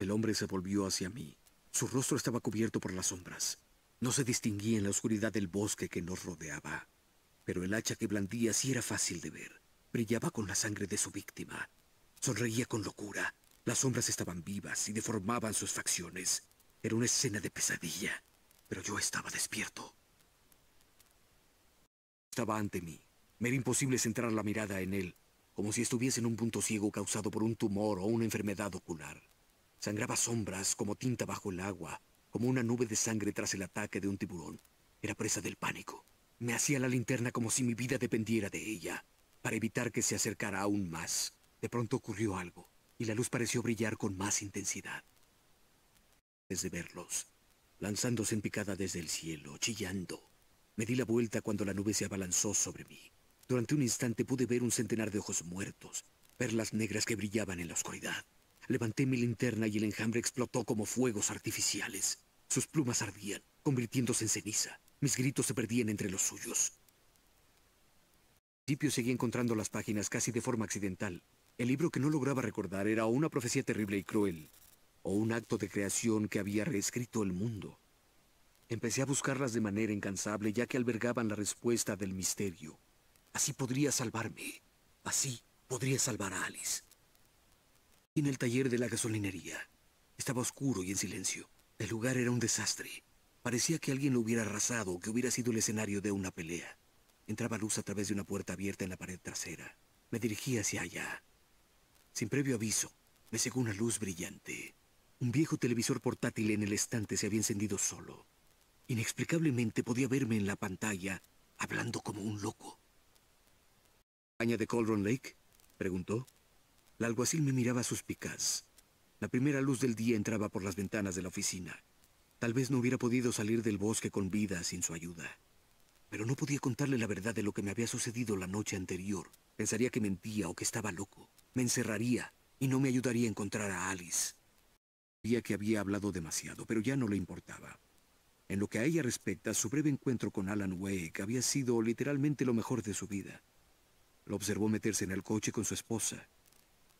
El hombre se volvió hacia mí. Su rostro estaba cubierto por las sombras. No se distinguía en la oscuridad del bosque que nos rodeaba. Pero el hacha que blandía sí era fácil de ver. Brillaba con la sangre de su víctima. Sonreía con locura. Las sombras estaban vivas y deformaban sus facciones. Era una escena de pesadilla. Pero yo estaba despierto. Estaba ante mí. Me era imposible centrar la mirada en él, como si estuviese en un punto ciego causado por un tumor o una enfermedad ocular. Sangraba sombras como tinta bajo el agua, como una nube de sangre tras el ataque de un tiburón. Era presa del pánico. Me hacía la linterna como si mi vida dependiera de ella, para evitar que se acercara aún más. De pronto ocurrió algo, y la luz pareció brillar con más intensidad. Desde verlos, lanzándose en picada desde el cielo, chillando. Me di la vuelta cuando la nube se abalanzó sobre mí. Durante un instante pude ver un centenar de ojos muertos, perlas negras que brillaban en la oscuridad. Levanté mi linterna y el enjambre explotó como fuegos artificiales. Sus plumas ardían, convirtiéndose en ceniza. Mis gritos se perdían entre los suyos. Al principio seguí encontrando las páginas casi de forma accidental. El libro que no lograba recordar era o una profecía terrible y cruel, o un acto de creación que había reescrito el mundo. Empecé a buscarlas de manera incansable, ya que albergaban la respuesta del misterio. Así podría salvarme. Así podría salvar a Alice. En el taller de la gasolinería. Estaba oscuro y en silencio. El lugar era un desastre. Parecía que alguien lo hubiera arrasado o que hubiera sido el escenario de una pelea. Entraba luz a través de una puerta abierta en la pared trasera. Me dirigí hacia allá. Sin previo aviso, me cegó una luz brillante. Un viejo televisor portátil en el estante se había encendido solo. Inexplicablemente podía verme en la pantalla, hablando como un loco. ¿Caña de Cauldron Lake?, preguntó. La alguacil me miraba suspicaz. La primera luz del día entraba por las ventanas de la oficina. Tal vez no hubiera podido salir del bosque con vida sin su ayuda. Pero no podía contarle la verdad de lo que me había sucedido la noche anterior. Pensaría que mentía o que estaba loco. Me encerraría y no me ayudaría a encontrar a Alice. Sabía que había hablado demasiado, pero ya no le importaba. En lo que a ella respecta, su breve encuentro con Alan Wake había sido literalmente lo mejor de su vida. Lo observó meterse en el coche con su esposa.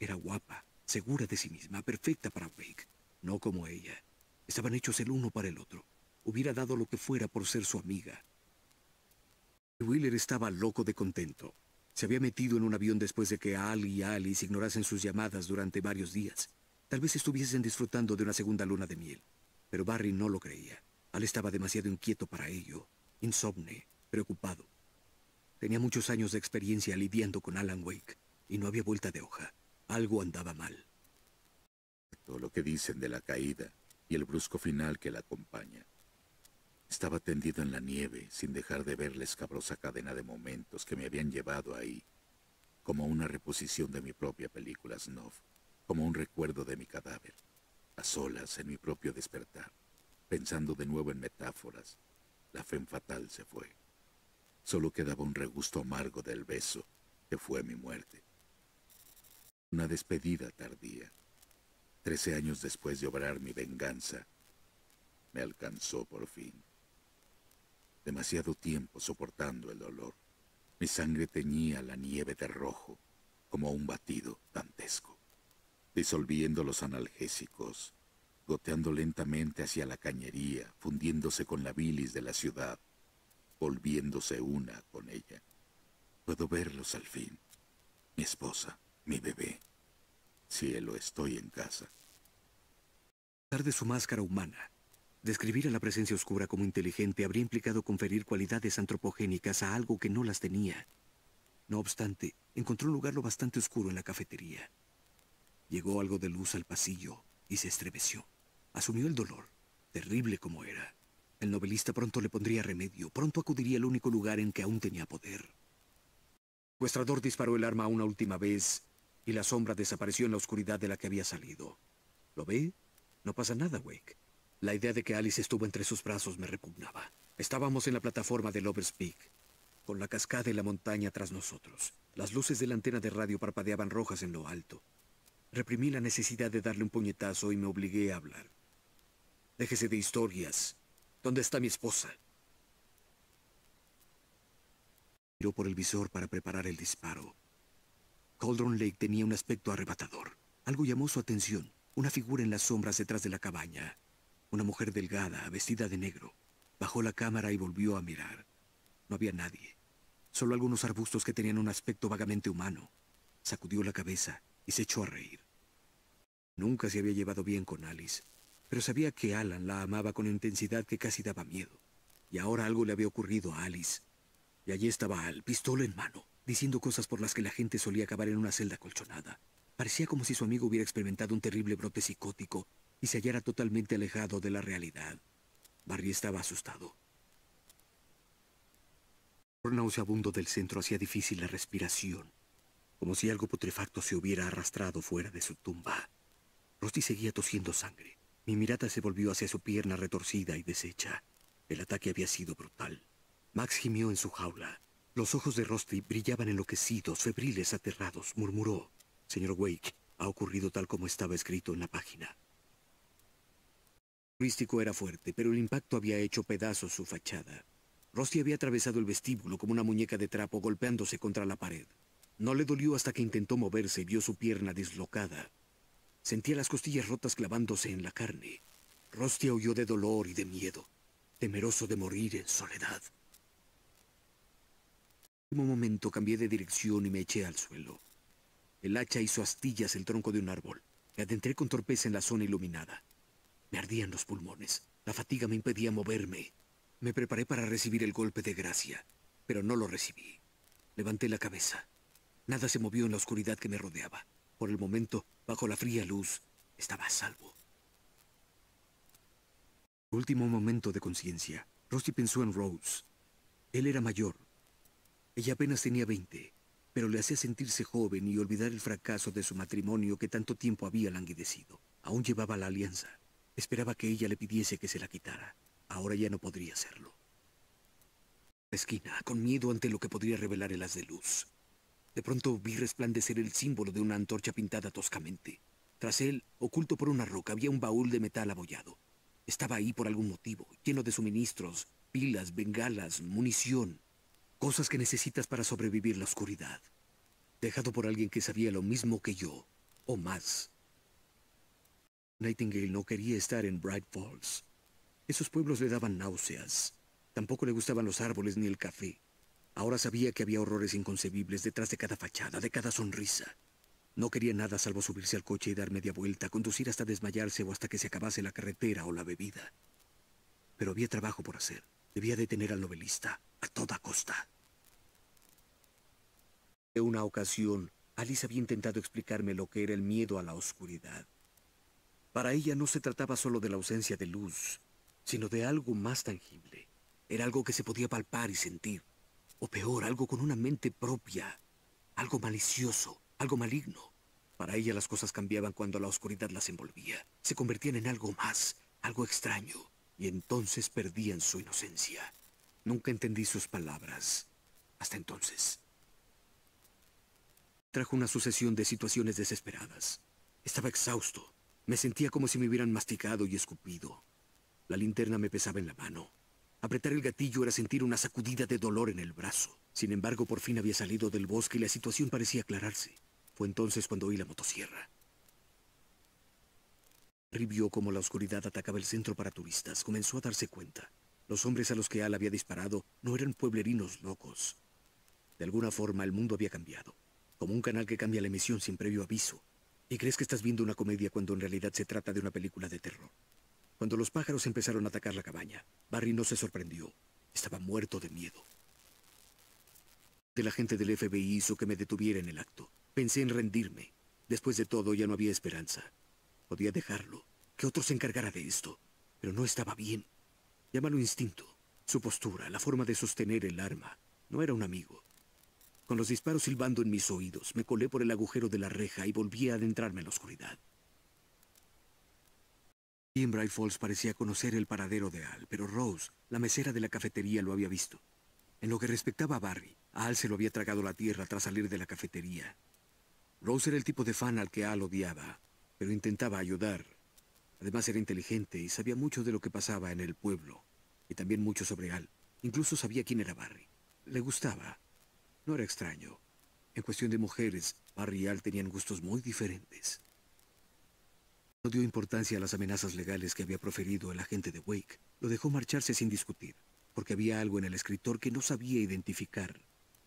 Era guapa, segura de sí misma, perfecta para Wake. No como ella. Estaban hechos el uno para el otro. Hubiera dado lo que fuera por ser su amiga. Wheeler estaba loco de contento. Se había metido en un avión después de que Al y Alice ignorasen sus llamadas durante varios días. Tal vez estuviesen disfrutando de una segunda luna de miel. Pero Barry no lo creía. Al estaba demasiado inquieto para ello. Insomne, preocupado. Tenía muchos años de experiencia lidiando con Alan Wake, y no había vuelta de hoja. Algo andaba mal. Todo lo que dicen de la caída y el brusco final que la acompaña. Estaba tendido en la nieve, sin dejar de ver la escabrosa cadena de momentos que me habían llevado ahí, como una reposición de mi propia película Snuff, como un recuerdo de mi cadáver, a solas en mi propio despertar, pensando de nuevo en metáforas. La femme fatal se fue. Solo quedaba un regusto amargo del beso, que fue mi muerte. Una despedida tardía. 13 años después de obrar mi venganza, me alcanzó por fin. Demasiado tiempo soportando el dolor. Mi sangre teñía la nieve de rojo, como un batido dantesco, disolviendo los analgésicos, goteando lentamente hacia la cañería, fundiéndose con la bilis de la ciudad, volviéndose una con ella. Puedo verlos al fin. Mi esposa, mi bebé. Cielo, estoy en casa. A pesar de su máscara humana, describir a la presencia oscura como inteligente habría implicado conferir cualidades antropogénicas a algo que no las tenía. No obstante, encontró un lugar lo bastante oscuro en la cafetería. Llegó algo de luz al pasillo y se estremeció. Asumió el dolor, terrible como era. El novelista pronto le pondría remedio, pronto acudiría al único lugar en que aún tenía poder. El secuestrador disparó el arma una última vez y la sombra desapareció en la oscuridad de la que había salido. ¿Lo ve? No pasa nada, Wake. La idea de que Alice estuvo entre sus brazos me repugnaba. Estábamos en la plataforma de Lover's Peak, con la cascada y la montaña tras nosotros. Las luces de la antena de radio parpadeaban rojas en lo alto. Reprimí la necesidad de darle un puñetazo y me obligué a hablar. Déjese de historias. ¿Dónde está mi esposa? Miró por el visor para preparar el disparo. Cauldron Lake tenía un aspecto arrebatador. Algo llamó su atención. una figura en las sombras detrás de la cabaña. Una mujer delgada, vestida de negro. Bajó la cámara y volvió a mirar. No había nadie. Solo algunos arbustos que tenían un aspecto vagamente humano. Sacudió la cabeza y se echó a reír. Nunca se había llevado bien con Alice, pero sabía que Alan la amaba con intensidad que casi daba miedo. Y ahora algo le había ocurrido a Alice. Y allí estaba Al, pistola en mano, diciendo cosas por las que la gente solía acabar en una celda colchonada. Parecía como si su amigo hubiera experimentado un terrible brote psicótico y se hallara totalmente alejado de la realidad. Barry estaba asustado. El nauseabundo del centro hacía difícil la respiración, como si algo putrefacto se hubiera arrastrado fuera de su tumba. Rusty seguía tosiendo sangre. Mi mirada se volvió hacia su pierna retorcida y deshecha. El ataque había sido brutal. Max gimió en su jaula. Los ojos de Rusty brillaban enloquecidos, febriles, aterrados. Murmuró: «Señor Wake, ha ocurrido tal como estaba escrito en la página». El turístico era fuerte, pero el impacto había hecho pedazos su fachada. Rusty había atravesado el vestíbulo como una muñeca de trapo golpeándose contra la pared. No le dolió hasta que intentó moverse y vio su pierna dislocada. Sentía las costillas rotas clavándose en la carne. Rusty aulló de dolor y de miedo, temeroso de morir en soledad. En un momento cambié de dirección y me eché al suelo. El hacha hizo astillas el tronco de un árbol. Me adentré con torpeza en la zona iluminada. Me ardían los pulmones. La fatiga me impedía moverme. Me preparé para recibir el golpe de gracia, pero no lo recibí. Levanté la cabeza. Nada se movió en la oscuridad que me rodeaba. Por el momento, bajo la fría luz, estaba a salvo. Último momento de conciencia. Rusty pensó en Rose. Él era mayor. Ella apenas tenía 20, pero le hacía sentirse joven y olvidar el fracaso de su matrimonio que tanto tiempo había languidecido. Aún llevaba la alianza. Esperaba que ella le pidiese que se la quitara. Ahora ya no podría hacerlo. La esquina, con miedo ante lo que podría revelar el haz de luz. De pronto vi resplandecer el símbolo de una antorcha pintada toscamente. Tras él, oculto por una roca, había un baúl de metal abollado. Estaba ahí por algún motivo, lleno de suministros, pilas, bengalas, munición. Cosas que necesitas para sobrevivir la oscuridad. Dejado por alguien que sabía lo mismo que yo, o más. Nightingale no quería estar en Bright Falls. Esos pueblos le daban náuseas. Tampoco le gustaban los árboles ni el café. Ahora sabía que había horrores inconcebibles detrás de cada fachada, de cada sonrisa. No quería nada salvo subirse al coche y dar media vuelta, conducir hasta desmayarse o hasta que se acabase la carretera o la bebida. Pero había trabajo por hacer. Debía detener al novelista, a toda costa. En una ocasión, Alice había intentado explicarme lo que era el miedo a la oscuridad. Para ella no se trataba solo de la ausencia de luz, sino de algo más tangible. Era algo que se podía palpar y sentir. O peor, algo con una mente propia. Algo malicioso, algo maligno. Para ella las cosas cambiaban cuando la oscuridad las envolvía. Se convertían en algo más, algo extraño. Y entonces perdían su inocencia. Nunca entendí sus palabras. Hasta entonces. Trajo una sucesión de situaciones desesperadas. Estaba exhausto. Me sentía como si me hubieran masticado y escupido. La linterna me pesaba en la mano. Apretar el gatillo era sentir una sacudida de dolor en el brazo. Sin embargo, por fin había salido del bosque y la situación parecía aclararse. Fue entonces cuando oí la motosierra. Harry vio cómo la oscuridad atacaba el centro para turistas. Comenzó a darse cuenta. Los hombres a los que Al había disparado no eran pueblerinos locos. De alguna forma, el mundo había cambiado. Como un canal que cambia la emisión sin previo aviso. Y crees que estás viendo una comedia cuando en realidad se trata de una película de terror. Cuando los pájaros empezaron a atacar la cabaña, Barry no se sorprendió. Estaba muerto de miedo. El agente del FBI hizo que me detuviera en el acto. Pensé en rendirme. Después de todo, ya no había esperanza. Podía dejarlo, que otro se encargara de esto. Pero no estaba bien. Llámalo instinto. Su postura, la forma de sostener el arma. No era un amigo. Con los disparos silbando en mis oídos, me colé por el agujero de la reja y volví a adentrarme en la oscuridad. Y en Bright Falls parecía conocer el paradero de Al, pero Rose, la mesera de la cafetería, lo había visto. En lo que respectaba a Barry, a Al se lo había tragado la tierra tras salir de la cafetería. Rose era el tipo de fan al que Al odiaba, pero intentaba ayudar. Además era inteligente y sabía mucho de lo que pasaba en el pueblo, y también mucho sobre Al. Incluso sabía quién era Barry. Le gustaba. No era extraño. En cuestión de mujeres, Barry y Al tenían gustos muy diferentes. No dio importancia a las amenazas legales que había proferido el agente de Wake. Lo dejó marcharse sin discutir, porque había algo en el escritor que no sabía identificar,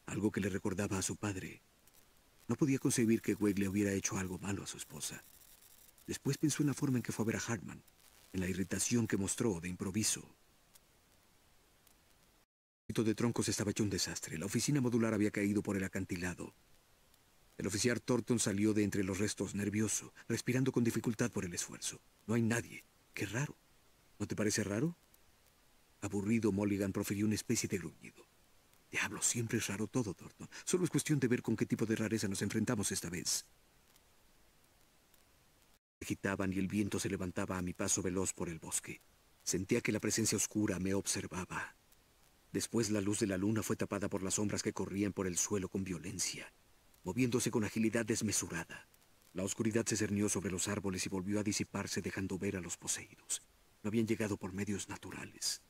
algo que le recordaba a su padre. No podía concebir que Wake le hubiera hecho algo malo a su esposa. Después pensó en la forma en que fue a ver a Hartman, en la irritación que mostró de improviso. El sitio de troncos estaba hecho un desastre. La oficina modular había caído por el acantilado. El oficial Thornton salió de entre los restos nervioso, respirando con dificultad por el esfuerzo. No hay nadie. Qué raro. ¿No te parece raro? Aburrido, Mulligan profirió una especie de gruñido. Diablo, siempre es raro todo, Thornton. Solo es cuestión de ver con qué tipo de rareza nos enfrentamos esta vez. Se agitaban y el viento se levantaba a mi paso veloz por el bosque. Sentía que la presencia oscura me observaba. Después la luz de la luna fue tapada por las sombras que corrían por el suelo con violencia, moviéndose con agilidad desmesurada. La oscuridad se cernió sobre los árboles y volvió a disiparse dejando ver a los poseídos. No habían llegado por medios naturales.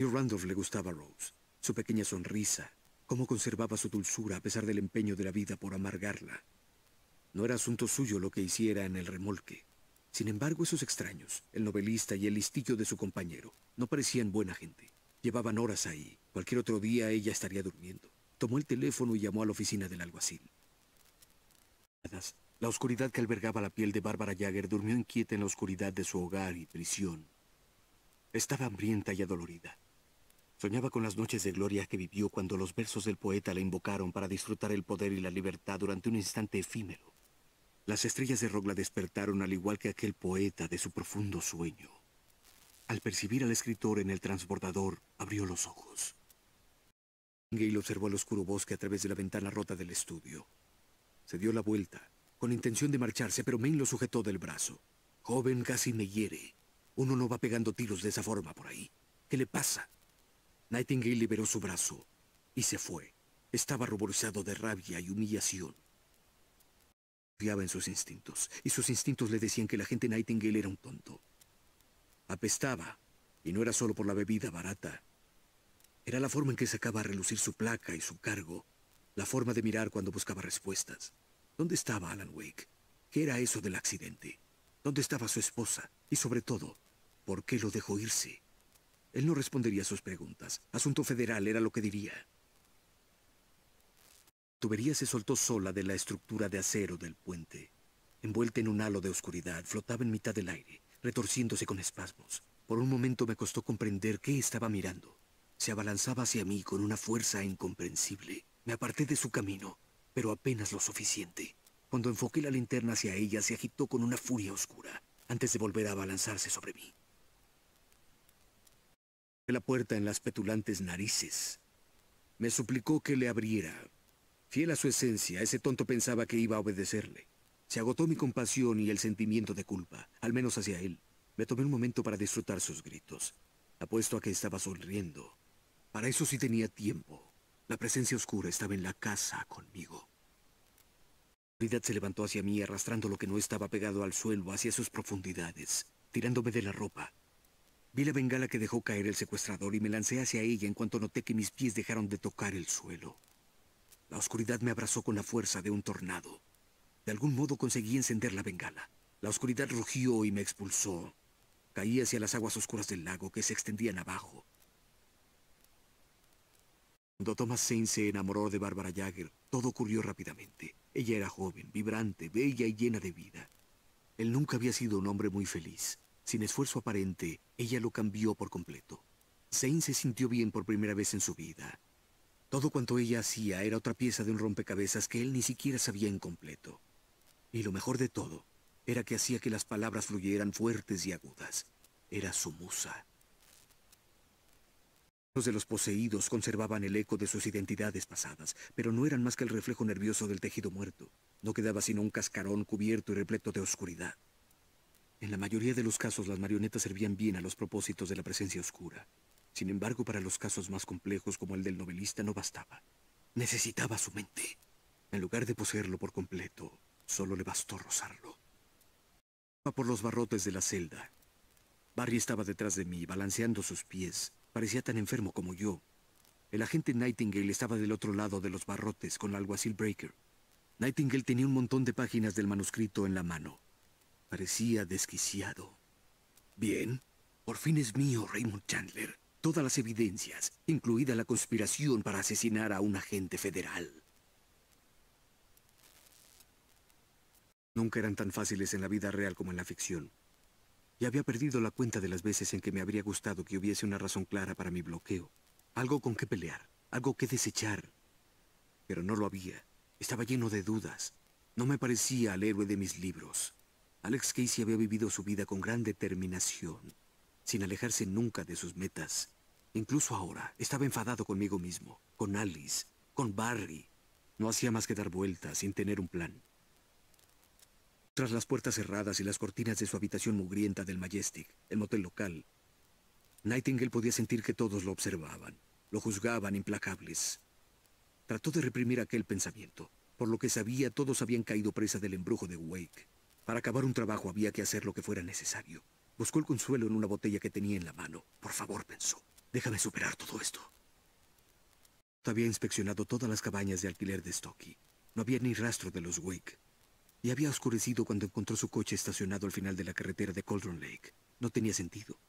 A Randolph le gustaba a Rose, su pequeña sonrisa, cómo conservaba su dulzura a pesar del empeño de la vida por amargarla. No era asunto suyo lo que hiciera en el remolque. Sin embargo, esos extraños, el novelista y el listillo de su compañero, no parecían buena gente. Llevaban horas ahí. Cualquier otro día ella estaría durmiendo. Tomó el teléfono y llamó a la oficina del alguacil. La oscuridad que albergaba la piel de Bárbara Jagger durmió inquieta en la oscuridad de su hogar y prisión. Estaba hambrienta y adolorida. Soñaba con las noches de gloria que vivió cuando los versos del poeta la invocaron para disfrutar el poder y la libertad durante un instante efímero. Las estrellas de rock la despertaron al igual que aquel poeta de su profundo sueño. Al percibir al escritor en el transbordador, abrió los ojos. Gale observó el oscuro bosque a través de la ventana rota del estudio. Se dio la vuelta, con intención de marcharse, pero Maine lo sujetó del brazo. Joven, casi me hiere. Uno no va pegando tiros de esa forma por ahí. ¿Qué le pasa? Nightingale liberó su brazo y se fue. Estaba ruborizado de rabia y humillación. Confiaba en sus instintos, y sus instintos le decían que el agente Nightingale era un tonto. Apestaba, y no era solo por la bebida barata. Era la forma en que sacaba a relucir su placa y su cargo, la forma de mirar cuando buscaba respuestas. ¿Dónde estaba Alan Wake? ¿Qué era eso del accidente? ¿Dónde estaba su esposa? Y sobre todo, ¿por qué lo dejó irse? Él no respondería a sus preguntas. Asunto federal era lo que diría. La tubería se soltó sola de la estructura de acero del puente. Envuelta en un halo de oscuridad, flotaba en mitad del aire, retorciéndose con espasmos. Por un momento me costó comprender qué estaba mirando. Se abalanzaba hacia mí con una fuerza incomprensible. Me aparté de su camino, pero apenas lo suficiente. Cuando enfoqué la linterna hacia ella, se agitó con una furia oscura, antes de volver a abalanzarse sobre mí. La puerta en las petulantes narices. Me suplicó que le abriera. Fiel a su esencia, ese tonto pensaba que iba a obedecerle. Se agotó mi compasión y el sentimiento de culpa, al menos hacia él. Me tomé un momento para disfrutar sus gritos. Apuesto a que estaba sonriendo. Para eso sí tenía tiempo. La presencia oscura estaba en la casa conmigo. La oscuridad se levantó hacia mí, arrastrando lo que no estaba pegado al suelo hacia sus profundidades, tirándome de la ropa. Vi la bengala que dejó caer el secuestrador y me lancé hacia ella en cuanto noté que mis pies dejaron de tocar el suelo. La oscuridad me abrazó con la fuerza de un tornado. De algún modo conseguí encender la bengala. La oscuridad rugió y me expulsó. Caí hacia las aguas oscuras del lago que se extendían abajo. Cuando Thomas Zane se enamoró de Bárbara Jagger, todo ocurrió rápidamente. Ella era joven, vibrante, bella y llena de vida. Él nunca había sido un hombre muy feliz. Sin esfuerzo aparente, ella lo cambió por completo. Zane se sintió bien por primera vez en su vida. Todo cuanto ella hacía era otra pieza de un rompecabezas que él ni siquiera sabía incompleto. Y lo mejor de todo era que hacía que las palabras fluyeran fuertes y agudas. Era su musa. Los de los poseídos conservaban el eco de sus identidades pasadas, pero no eran más que el reflejo nervioso del tejido muerto. No quedaba sino un cascarón cubierto y repleto de oscuridad. En la mayoría de los casos las marionetas servían bien a los propósitos de la presencia oscura. Sin embargo, para los casos más complejos como el del novelista no bastaba. Necesitaba su mente. En lugar de poseerlo por completo, solo le bastó rozarlo. Iba por los barrotes de la celda. Barry estaba detrás de mí, balanceando sus pies. Parecía tan enfermo como yo. El agente Nightingale estaba del otro lado de los barrotes con el alguacil Breaker. Nightingale tenía un montón de páginas del manuscrito en la mano. Parecía desquiciado. Bien, por fin es mío, Raymond Chandler. Todas las evidencias, incluida la conspiración para asesinar a un agente federal. Nunca eran tan fáciles en la vida real como en la ficción. Y había perdido la cuenta de las veces en que me habría gustado que hubiese una razón clara para mi bloqueo. Algo con que pelear, algo que desechar. Pero no lo había. Estaba lleno de dudas. No me parecía al héroe de mis libros. Alex Casey había vivido su vida con gran determinación, sin alejarse nunca de sus metas. Incluso ahora, estaba enfadado conmigo mismo, con Alice, con Barry. No hacía más que dar vueltas sin tener un plan. Tras las puertas cerradas y las cortinas de su habitación mugrienta del Majestic, el motel local, Nightingale podía sentir que todos lo observaban, lo juzgaban implacables. Trató de reprimir aquel pensamiento. Por lo que sabía, todos habían caído presa del embrujo de Wake. Para acabar un trabajo había que hacer lo que fuera necesario. Buscó el consuelo en una botella que tenía en la mano. Por favor, pensó, déjame superar todo esto. Había inspeccionado todas las cabañas de alquiler de Stokey. No había ni rastro de los Wake. Y había oscurecido cuando encontró su coche estacionado al final de la carretera de Cauldron Lake. No tenía sentido.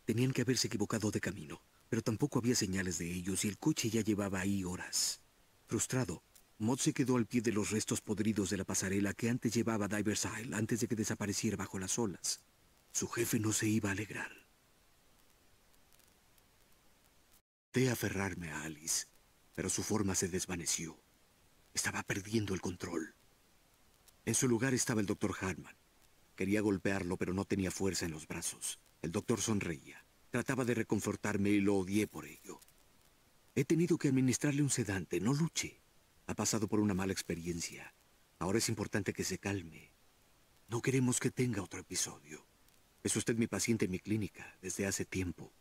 Tenían que haberse equivocado de camino, pero tampoco había señales de ellos y el coche ya llevaba ahí horas. Frustrado, Mott se quedó al pie de los restos podridos de la pasarela que antes llevaba a Divers Isle antes de que desapareciera bajo las olas. Su jefe no se iba a alegrar. Intenté aferrarme a Alice, pero su forma se desvaneció. Estaba perdiendo el control. En su lugar estaba el Dr. Hartman. Quería golpearlo, pero no tenía fuerza en los brazos. El doctor sonreía. Trataba de reconfortarme y lo odié por ello. He tenido que administrarle un sedante, no luche. Ha pasado por una mala experiencia. Ahora es importante que se calme. No queremos que tenga otro episodio. Es usted mi paciente en mi clínica desde hace tiempo.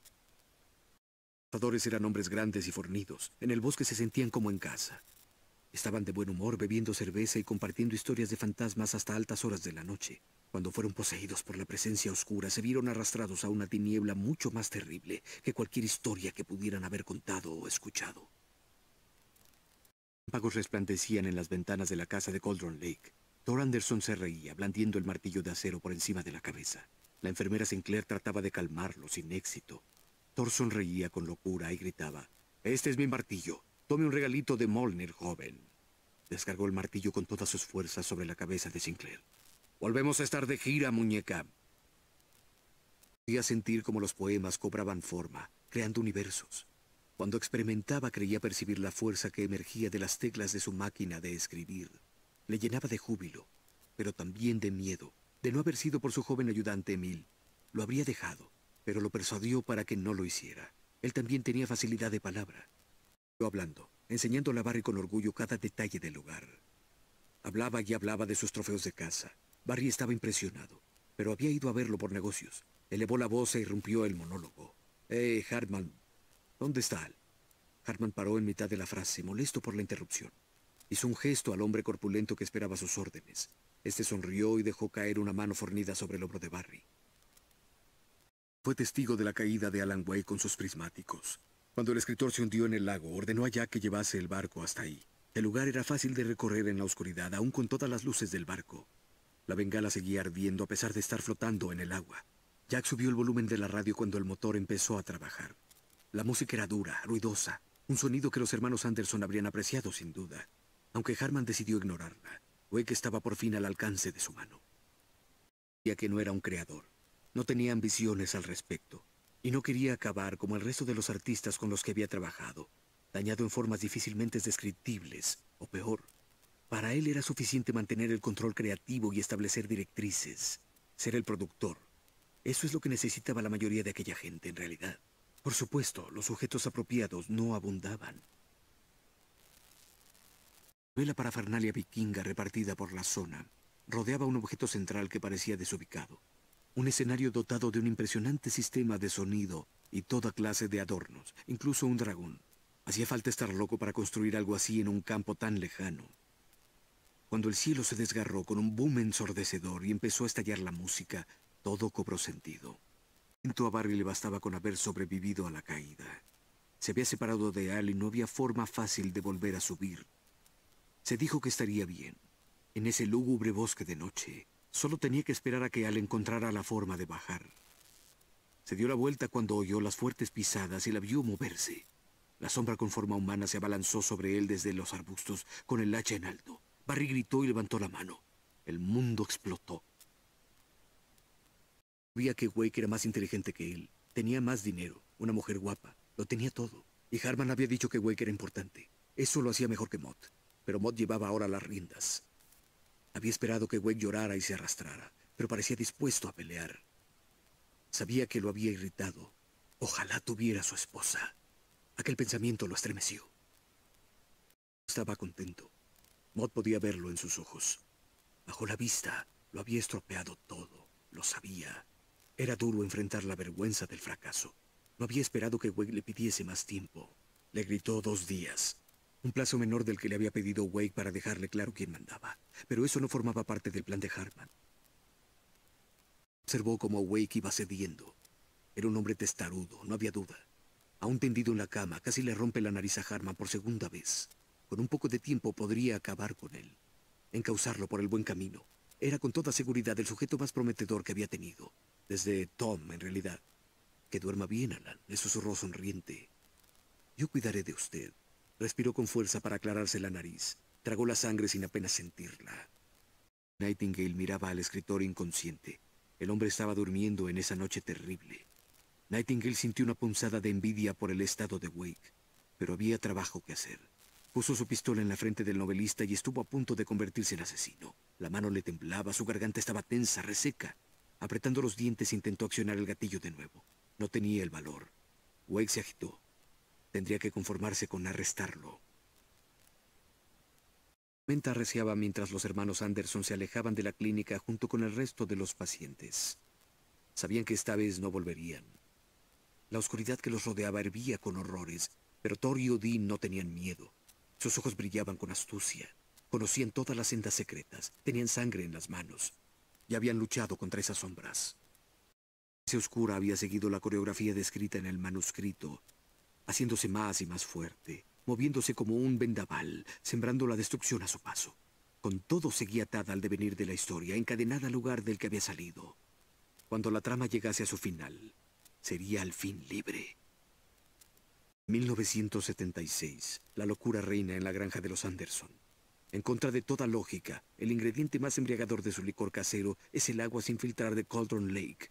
Los cazadores eran hombres grandes y fornidos. En el bosque se sentían como en casa. Estaban de buen humor, bebiendo cerveza y compartiendo historias de fantasmas hasta altas horas de la noche. Cuando fueron poseídos por la presencia oscura, se vieron arrastrados a una tiniebla mucho más terrible que cualquier historia que pudieran haber contado o escuchado. Lámpagos resplandecían en las ventanas de la casa de Cauldron Lake. Thor Anderson se reía, blandiendo el martillo de acero por encima de la cabeza. La enfermera Sinclair trataba de calmarlo, sin éxito. Thor sonreía con locura y gritaba: «Este es mi martillo. Tome un regalito de Molnir, joven». Descargó el martillo con todas sus fuerzas sobre la cabeza de Sinclair. «Volvemos a estar de gira, muñeca». Podía sentir cómo los poemas cobraban forma, creando universos. Cuando experimentaba, creía percibir la fuerza que emergía de las teclas de su máquina de escribir. Le llenaba de júbilo, pero también de miedo, de no haber sido por su joven ayudante Emil. Lo habría dejado, pero lo persuadió para que no lo hiciera. Él también tenía facilidad de palabra. Yo hablando, enseñándole a Barry con orgullo cada detalle del lugar. Hablaba y hablaba de sus trofeos de caza. Barry estaba impresionado, pero había ido a verlo por negocios. Elevó la voz e irrumpió el monólogo. Hartman, ¿dónde está Al?» Hartman paró en mitad de la frase, molesto por la interrupción. Hizo un gesto al hombre corpulento que esperaba sus órdenes. Este sonrió y dejó caer una mano fornida sobre el hombro de Barry. Fue testigo de la caída de Alan Wake con sus prismáticos. Cuando el escritor se hundió en el lago, ordenó a Jack que llevase el barco hasta ahí. El lugar era fácil de recorrer en la oscuridad, aún con todas las luces del barco. La bengala seguía ardiendo a pesar de estar flotando en el agua. Jack subió el volumen de la radio cuando el motor empezó a trabajar. La música era dura, ruidosa, un sonido que los hermanos Anderson habrían apreciado sin duda. Aunque Hartman decidió ignorarla, Wake estaba por fin al alcance de su mano. Sabía que no era un creador, no tenía ambiciones al respecto, y no quería acabar como el resto de los artistas con los que había trabajado, dañado en formas difícilmente descriptibles, o peor. Para él era suficiente mantener el control creativo y establecer directrices, ser el productor. Eso es lo que necesitaba la mayoría de aquella gente, en realidad. Por supuesto, los sujetos apropiados no abundaban. La parafernalia vikinga repartida por la zona rodeaba un objeto central que parecía desubicado. Un escenario dotado de un impresionante sistema de sonido y toda clase de adornos, incluso un dragón. Hacía falta estar loco para construir algo así en un campo tan lejano. Cuando el cielo se desgarró con un boom ensordecedor y empezó a estallar la música, todo cobró sentido. A Barry le bastaba con haber sobrevivido a la caída. Se había separado de Al y no había forma fácil de volver a subir. Se dijo que estaría bien, En ese lúgubre bosque de noche, solo tenía que esperar a que Al encontrara la forma de bajar. Se dio la vuelta cuando oyó las fuertes pisadas y la vio moverse. La sombra con forma humana se abalanzó sobre él desde los arbustos, con el hacha en alto. Barry gritó y levantó la mano. El mundo explotó. Sabía que Wake era más inteligente que él. Tenía más dinero, una mujer guapa. Lo tenía todo. Y Harman había dicho que Wake era importante. Eso lo hacía mejor que Mott. Pero Mott llevaba ahora las riendas. Había esperado que Wake llorara y se arrastrara, pero parecía dispuesto a pelear. Sabía que lo había irritado. Ojalá tuviera a su esposa. Aquel pensamiento lo estremeció. Estaba contento. Mott podía verlo en sus ojos. Bajo la vista, lo había estropeado todo. Lo sabía. Era duro enfrentar la vergüenza del fracaso. No había esperado que Wake le pidiese más tiempo. Le gritó 2 días. Un plazo menor del que le había pedido Wake para dejarle claro quién mandaba. Pero eso no formaba parte del plan de Harman. Observó cómo Wake iba cediendo. Era un hombre testarudo, no había duda. Aún tendido en la cama, casi le rompe la nariz a Harman por segunda vez. Con un poco de tiempo podría acabar con él. Encauzarlo por el buen camino. Era con toda seguridad el sujeto más prometedor que había tenido. Desde Tom, en realidad. Que duerma bien, Alan, le susurró sonriente. Yo cuidaré de usted. Respiró con fuerza para aclararse la nariz. Tragó la sangre sin apenas sentirla. Nightingale miraba al escritor inconsciente. El hombre estaba durmiendo en esa noche terrible. Nightingale sintió una punzada de envidia por el estado de Wake. Pero había trabajo que hacer. Puso su pistola en la frente del novelista y estuvo a punto de convertirse en asesino. La mano le temblaba, su garganta estaba tensa, reseca. Apretando los dientes intentó accionar el gatillo de nuevo. No tenía el valor. Wake se agitó. Tendría que conformarse con arrestarlo. La tormenta arreciaba mientras los hermanos Anderson se alejaban de la clínica junto con el resto de los pacientes. Sabían que esta vez no volverían. La oscuridad que los rodeaba hervía con horrores, pero Thor y Odín no tenían miedo. Sus ojos brillaban con astucia. Conocían todas las sendas secretas. Tenían sangre en las manos. Y habían luchado contra esas sombras. Esa oscura había seguido la coreografía descrita en el manuscrito, haciéndose más y más fuerte, moviéndose como un vendaval, sembrando la destrucción a su paso. Con todo seguía atada al devenir de la historia, encadenada al lugar del que había salido. Cuando la trama llegase a su final, sería al fin libre. 1976, la locura reina en la granja de los Anderson. En contra de toda lógica, el ingrediente más embriagador de su licor casero es el agua sin filtrar de Cauldron Lake.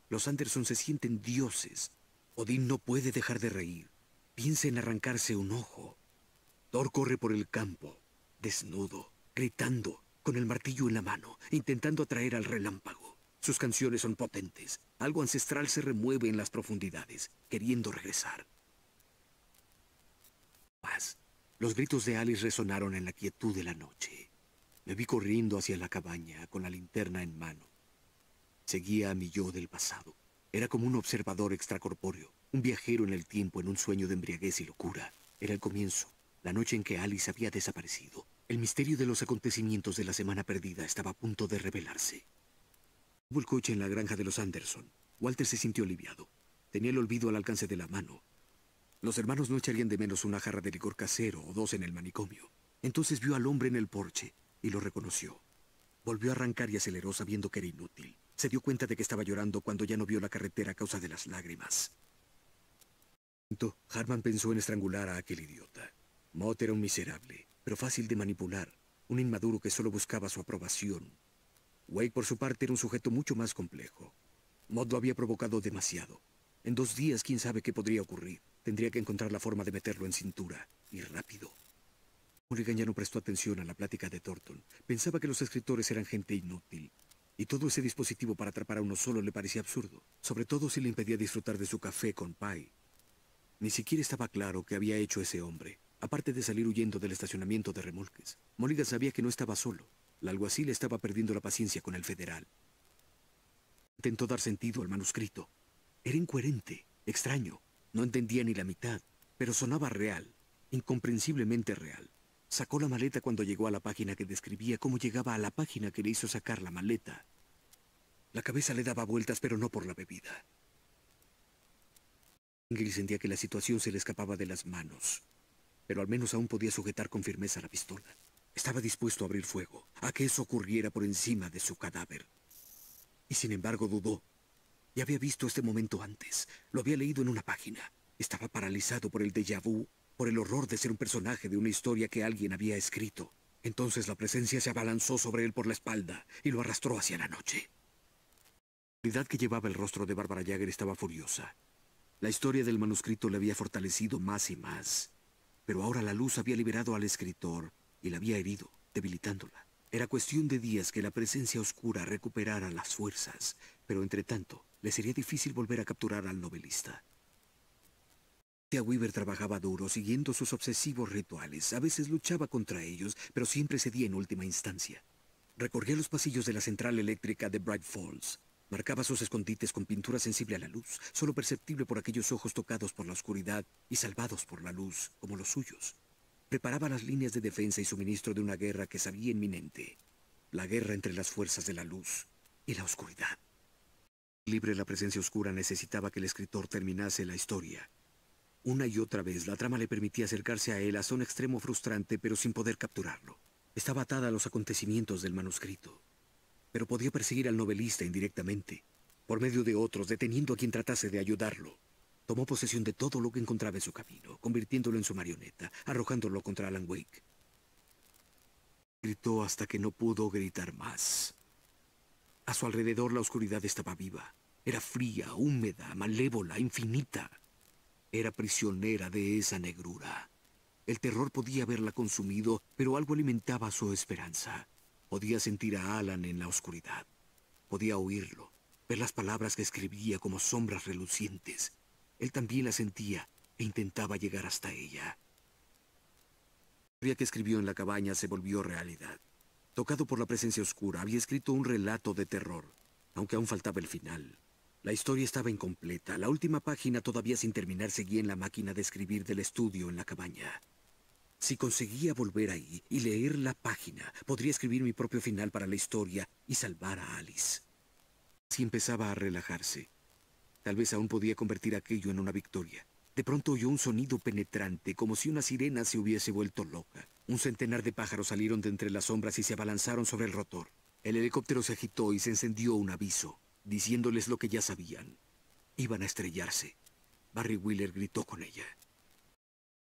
Los Anderson se sienten dioses. Odín no puede dejar de reír. Piensa en arrancarse un ojo. Thor corre por el campo, desnudo, gritando, con el martillo en la mano, intentando atraer al relámpago. Sus canciones son potentes. Algo ancestral se remueve en las profundidades, queriendo regresar. Más. Los gritos de Alice resonaron en la quietud de la noche. Me vi corriendo hacia la cabaña, con la linterna en mano. Seguía a mi yo del pasado. Era como un observador extracorpóreo, un viajero en el tiempo en un sueño de embriaguez y locura. Era el comienzo, la noche en que Alice había desaparecido. El misterio de los acontecimientos de la semana perdida estaba a punto de revelarse. Hubo el coche en la granja de los Anderson. Walter se sintió aliviado. Tenía el olvido al alcance de la mano. Los hermanos no echarían de menos una jarra de licor casero o 2 en el manicomio. Entonces vio al hombre en el porche y lo reconoció. Volvió a arrancar y aceleró sabiendo que era inútil. Se dio cuenta de que estaba llorando cuando ya no vio la carretera a causa de las lágrimas. Harman pensó en estrangular a aquel idiota. Mott era un miserable, pero fácil de manipular. Un inmaduro que solo buscaba su aprobación. Wake, por su parte, era un sujeto mucho más complejo. Mott lo había provocado demasiado. En 2 días, quién sabe qué podría ocurrir. Tendría que encontrar la forma de meterlo en cintura. Y rápido. Mulligan ya no prestó atención a la plática de Thornton. Pensaba que los escritores eran gente inútil. Y todo ese dispositivo para atrapar a uno solo le parecía absurdo. Sobre todo si le impedía disfrutar de su café con pie. Ni siquiera estaba claro qué había hecho ese hombre. Aparte de salir huyendo del estacionamiento de remolques. Mulligan sabía que no estaba solo. La alguacil estaba perdiendo la paciencia con el federal. Intentó dar sentido al manuscrito. Era incoherente, extraño. No entendía ni la mitad, pero sonaba real, incomprensiblemente real. Sacó la maleta cuando llegó a la página que describía cómo llegaba a la página que le hizo sacar la maleta. La cabeza le daba vueltas, pero no por la bebida. Ingrid sentía que la situación se le escapaba de las manos, pero al menos aún podía sujetar con firmeza la pistola. Estaba dispuesto a abrir fuego, a que eso ocurriera por encima de su cadáver. Y sin embargo dudó. Ya había visto este momento antes. Lo había leído en una página. Estaba paralizado por el déjà vu, por el horror de ser un personaje de una historia que alguien había escrito. Entonces la presencia se abalanzó sobre él por la espalda y lo arrastró hacia la noche. La oscuridad que llevaba el rostro de Bárbara Jagger estaba furiosa. La historia del manuscrito le había fortalecido más y más. Pero ahora la luz había liberado al escritor y la había herido, debilitándola. Era cuestión de días que la presencia oscura recuperara las fuerzas, pero entre tanto, le sería difícil volver a capturar al novelista. Tia Weaver trabajaba duro, siguiendo sus obsesivos rituales. A veces luchaba contra ellos, pero siempre cedía en última instancia. Recorría los pasillos de la central eléctrica de Bright Falls. Marcaba sus escondites con pintura sensible a la luz, solo perceptible por aquellos ojos tocados por la oscuridad y salvados por la luz, como los suyos. Preparaba las líneas de defensa y suministro de una guerra que sabía inminente. La guerra entre las fuerzas de la luz y la oscuridad. Libre, la presencia oscura necesitaba que el escritor terminase la historia. Una y otra vez la trama le permitía acercarse a él hasta un extremo frustrante, pero sin poder capturarlo. Estaba atada a los acontecimientos del manuscrito. Pero podía perseguir al novelista indirectamente, por medio de otros, deteniendo a quien tratase de ayudarlo. Tomó posesión de todo lo que encontraba en su camino, convirtiéndolo en su marioneta, arrojándolo contra Alan Wake. Gritó hasta que no pudo gritar más. A su alrededor la oscuridad estaba viva. Era fría, húmeda, malévola, infinita. Era prisionera de esa negrura. El terror podía haberla consumido, pero algo alimentaba su esperanza. Podía sentir a Alan en la oscuridad. Podía oírlo, ver las palabras que escribía como sombras relucientes. Él también las sentía e intentaba llegar hasta ella. La historia que escribió en la cabaña se volvió realidad. Tocado por la presencia oscura, había escrito un relato de terror, aunque aún faltaba el final. La historia estaba incompleta. La última página todavía sin terminar seguía en la máquina de escribir del estudio en la cabaña. Si conseguía volver ahí y leer la página, podría escribir mi propio final para la historia y salvar a Alice. Si empezaba a relajarse, tal vez aún podía convertir aquello en una victoria. De pronto oyó un sonido penetrante, como si una sirena se hubiese vuelto loca. Un centenar de pájaros salieron de entre las sombras y se abalanzaron sobre el rotor. El helicóptero se agitó y se encendió un aviso, diciéndoles lo que ya sabían. Iban a estrellarse. Barry Wheeler gritó con ella.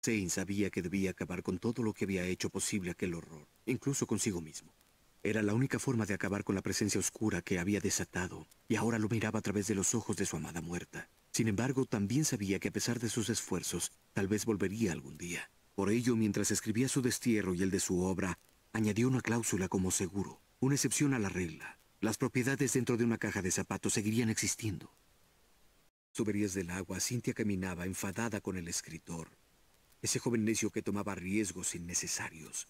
Zane sabía que debía acabar con todo lo que había hecho posible aquel horror, incluso consigo mismo. Era la única forma de acabar con la presencia oscura que había desatado, y ahora lo miraba a través de los ojos de su amada muerta. Sin embargo, también sabía que a pesar de sus esfuerzos, tal vez volvería algún día. Por ello, mientras escribía su destierro y el de su obra, añadió una cláusula como seguro, una excepción a la regla. Las propiedades dentro de una caja de zapatos seguirían existiendo. En las tuberías del agua, Cynthia caminaba enfadada con el escritor. Ese joven necio que tomaba riesgos innecesarios.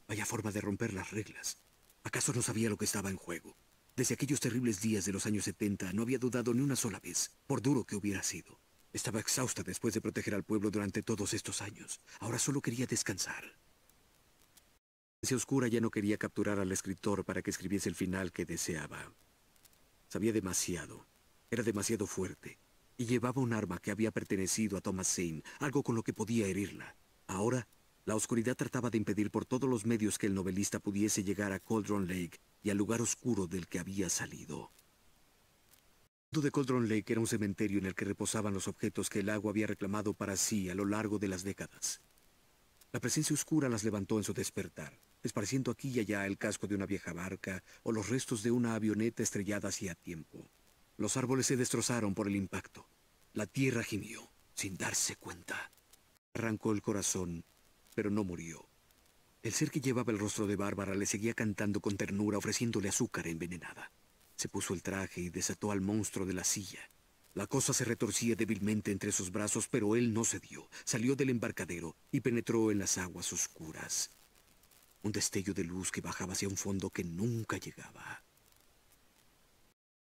Vaya forma de romper las reglas. ¿Acaso no sabía lo que estaba en juego? Desde aquellos terribles días de los años 70 no había dudado ni una sola vez, por duro que hubiera sido. Estaba exhausta después de proteger al pueblo durante todos estos años. Ahora solo quería descansar. La presencia oscura ya no quería capturar al escritor para que escribiese el final que deseaba. Sabía demasiado. Era demasiado fuerte. Y llevaba un arma que había pertenecido a Thomas Zane, algo con lo que podía herirla. Ahora, la oscuridad trataba de impedir por todos los medios que el novelista pudiese llegar a Cauldron Lake y al lugar oscuro del que había salido. El fondo de Cauldron Lake era un cementerio en el que reposaban los objetos que el agua había reclamado para sí a lo largo de las décadas. La presencia oscura las levantó en su despertar, esparciendo aquí y allá el casco de una vieja barca o los restos de una avioneta estrellada hacía tiempo. Los árboles se destrozaron por el impacto. La tierra gimió, sin darse cuenta. Arrancó el corazón, pero no murió. El ser que llevaba el rostro de Bárbara le seguía cantando con ternura, ofreciéndole azúcar envenenada. Se puso el traje y desató al monstruo de la silla. La cosa se retorcía débilmente entre sus brazos, pero él no cedió. Salió del embarcadero y penetró en las aguas oscuras. Un destello de luz que bajaba hacia un fondo que nunca llegaba.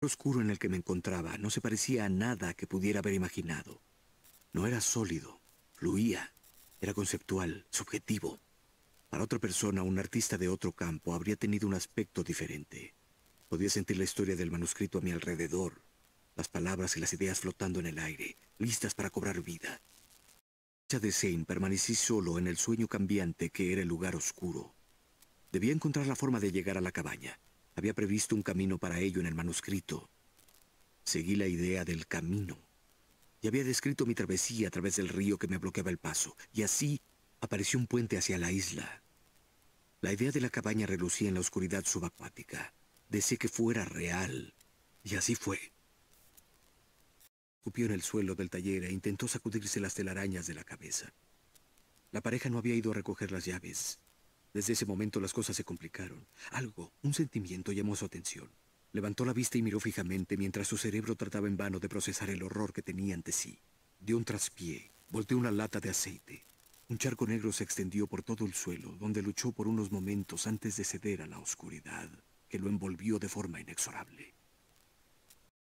El oscuro en el que me encontraba no se parecía a nada que pudiera haber imaginado. No era sólido, fluía, era conceptual, subjetivo. Para otra persona, un artista de otro campo, habría tenido un aspecto diferente. Podía sentir la historia del manuscrito a mi alrededor, las palabras y las ideas flotando en el aire, listas para cobrar vida. En la de Zane permanecí solo en el sueño cambiante que era el lugar oscuro. Debía encontrar la forma de llegar a la cabaña. Había previsto un camino para ello en el manuscrito. Seguí la idea del camino. Y había descrito mi travesía a través del río que me bloqueaba el paso. Y así apareció un puente hacia la isla. La idea de la cabaña relucía en la oscuridad subacuática. Deseé que fuera real. Y así fue. Escupió en el suelo del taller e intentó sacudirse las telarañas de la cabeza. La pareja no había ido a recoger las llaves. Desde ese momento las cosas se complicaron. Algo, un sentimiento llamó su atención. Levantó la vista y miró fijamente mientras su cerebro trataba en vano de procesar el horror que tenía ante sí. Dio un traspié, volteó una lata de aceite. Un charco negro se extendió por todo el suelo, donde luchó por unos momentos antes de ceder a la oscuridad, que lo envolvió de forma inexorable.